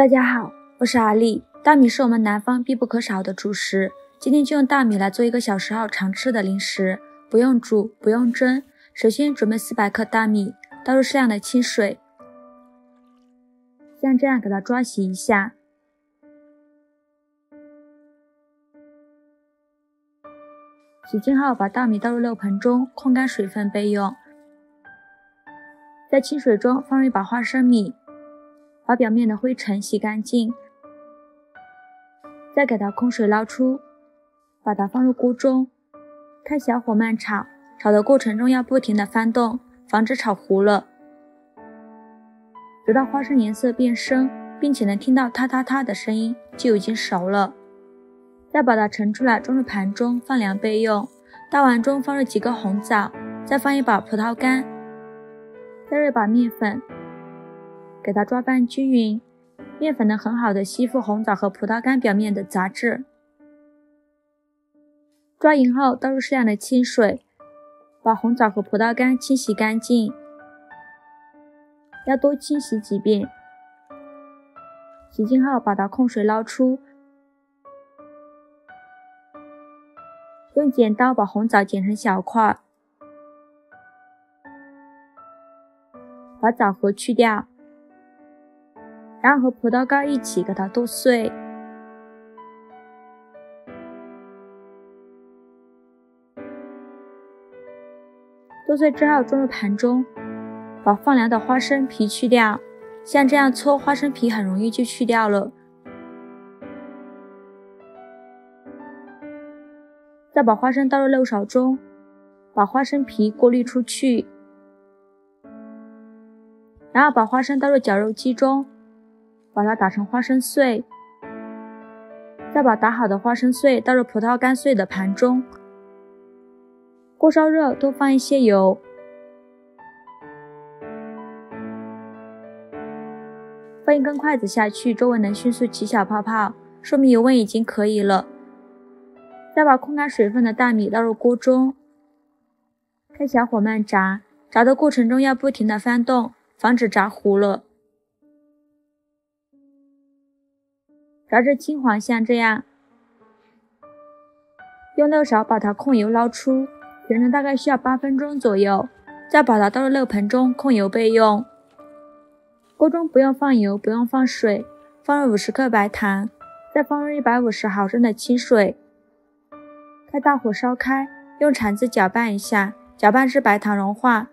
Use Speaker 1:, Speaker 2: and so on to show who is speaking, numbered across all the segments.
Speaker 1: 大家好，我是阿丽。大米是我们南方必不可少的主食，今天就用大米来做一个小时候常吃的零食，不用煮，不用蒸。首先准备400克大米，倒入适量的清水，像这样给它抓洗一下。洗净后，把大米倒入漏盆中，控干水分备用。在清水中放入一把花生米，把表面的灰尘洗干净，再给它控水捞出，把它放入锅中，开小火慢炒，炒的过程中要不停地翻动，防止炒糊了，直到花生颜色变深，并且能听到嗒嗒嗒的声音，就已经熟了。再把它盛出来，装入盘中放凉备用。大碗中放入几个红枣，再放一把葡萄干，再入一把面粉，给它抓拌均匀。面粉能很好的吸附红枣和葡萄干表面的杂质。抓匀后倒入适量的清水，把红枣和葡萄干清洗干净，要多清洗几遍。洗净后把它控水捞出，用剪刀把红枣剪成小块，把枣核去掉，然后和葡萄干一起给它剁碎。剁碎之后装入盘中，把放凉的花生皮去掉，像这样搓花生皮很容易就去掉了。再把花生倒入漏勺中，把花生皮过滤出去，然后把花生倒入绞肉机中，把它打成花生碎，再把打好的花生碎倒入葡萄干碎的盘中。锅烧热，多放一些油，放一根筷子下去，周围能迅速起小泡泡，说明油温已经可以了。再把控干水分的大米倒入锅中，开小火慢炸，炸的过程中要不停地翻动，防止炸糊了。炸至金黄，像这样，用漏勺把它控油捞出，全程大概需要8分钟左右。再把它倒入漏盆中控油备用。锅中不用放油，不用放水，放入50克白糖，再放入150毫升的清水，开大火烧开，用铲子搅拌一下，搅拌至白糖融化，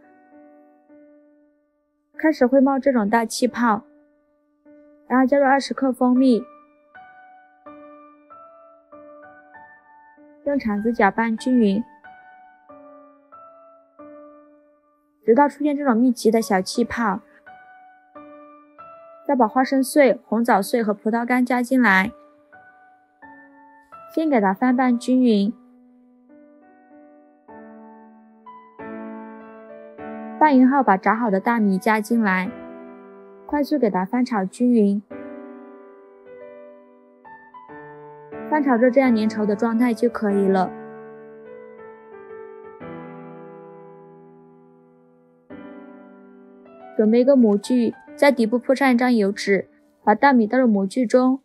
Speaker 1: 开始会冒这种大气泡，然后加入20克蜂蜜，用铲子搅拌均匀，直到出现这种密集的小气泡。再把花生碎、红枣碎和葡萄干加进来，先给它翻拌均匀。拌匀后把炸好的大米加进来，快速给它翻炒均匀。翻炒至这样粘稠的状态就可以了。准备一个模具，在底部铺上一张油纸，把大米倒入模具中，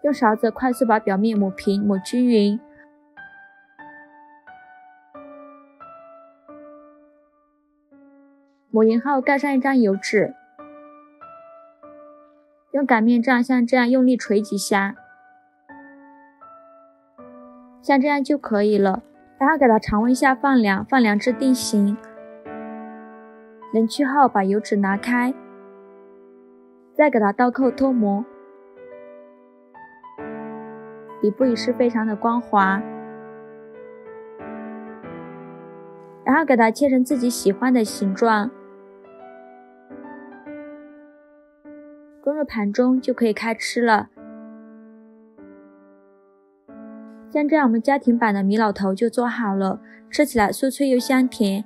Speaker 1: 用勺子快速把表面抹平，抹均匀。抹匀后盖上一张油纸，用擀面杖像这样用力捶几下，像这样就可以了。然后给它常温下放凉，放凉至定型。冷却后把油纸拿开，再给它倒扣脱模，底部也是非常的光滑。然后给它切成自己喜欢的形状，装入盘中就可以开吃了。像这样我们家庭版的米老头就做好了，吃起来酥脆又香甜。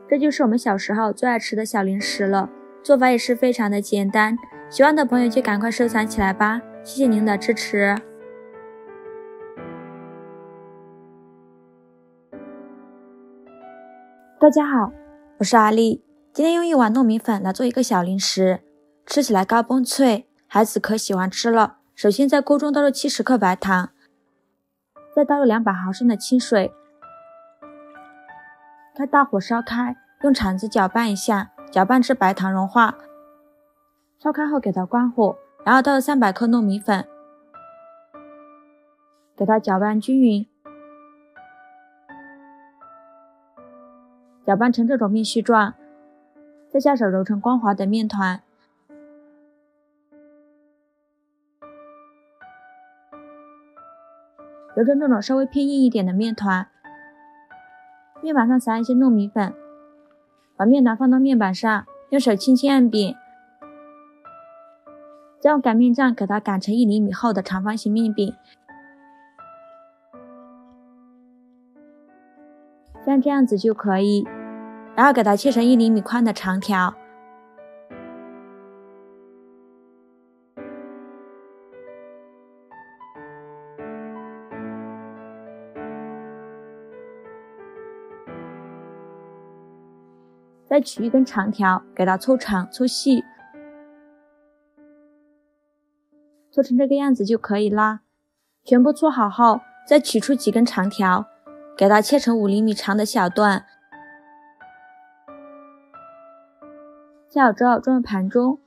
Speaker 1: 这就是我们小时候最爱吃的小零食了，做法也是非常的简单，喜欢的朋友就赶快收藏起来吧，谢谢您的支持。大家好，我是阿丽。今天用一碗糯米粉来做一个小零食，吃起来高崩脆，孩子可喜欢吃了。首先在锅中倒入70克白糖，再倒入200毫升的清水，开大火烧开，用铲子搅拌一下，搅拌至白糖融化。烧开后给它关火，然后倒入300克糯米粉，给它搅拌均匀，搅拌成这种面絮状，再下手揉成光滑的面团。揉成这种稍微偏硬一点的面团，面板上撒一些糯米粉，把面团放到面板上，用手轻轻按扁，再用擀面杖给它擀成1厘米厚的长方形面饼，像这样子就可以。然后给它切成1厘米宽的长条。再取一根长条，给它搓长搓细，搓成这个样子就可以啦。全部搓好后，再取出几根长条，给它切成5厘米长的小段。切好之后装入盘中，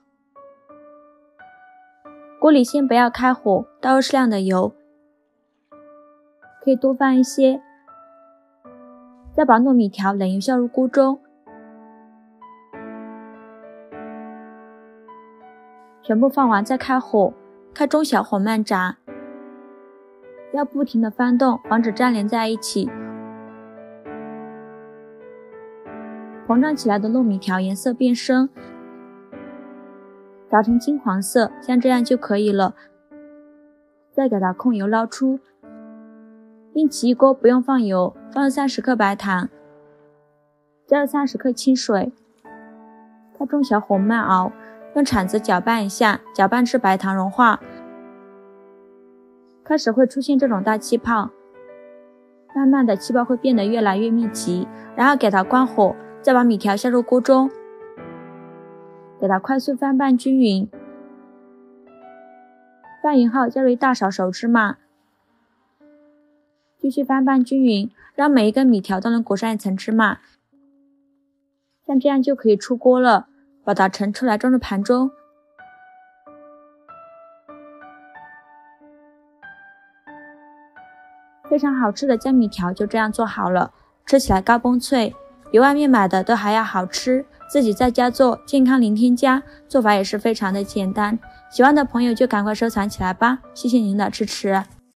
Speaker 1: 锅里先不要开火，倒入适量的油，可以多放一些。再把糯米条冷油下入锅中，全部放完再开火，开中小火慢炸，要不停地翻动，防止粘连在一起。膨胀起来的糯米条颜色变深，炸成金黄色，像这样就可以了。再给它控油捞出，另起一锅不用放油，放入30克白糖，加入30克清水，开中小火慢熬，用铲子搅拌一下，搅拌至白糖融化。开始会出现这种大气泡，慢慢的气泡会变得越来越密集，然后给它关火，再把米条下入锅中，给它快速翻拌均匀。拌匀后加入1大勺熟芝麻，继续翻拌均匀，让每一根米条都能裹上一层芝麻。像这样就可以出锅了，把它盛出来装入盘中。非常好吃的江米条就这样做好了，吃起来高崩脆，比外面买的都还要好吃。自己在家做，健康零添加，做法也是非常的简单。喜欢的朋友就赶快收藏起来吧，谢谢您的支持。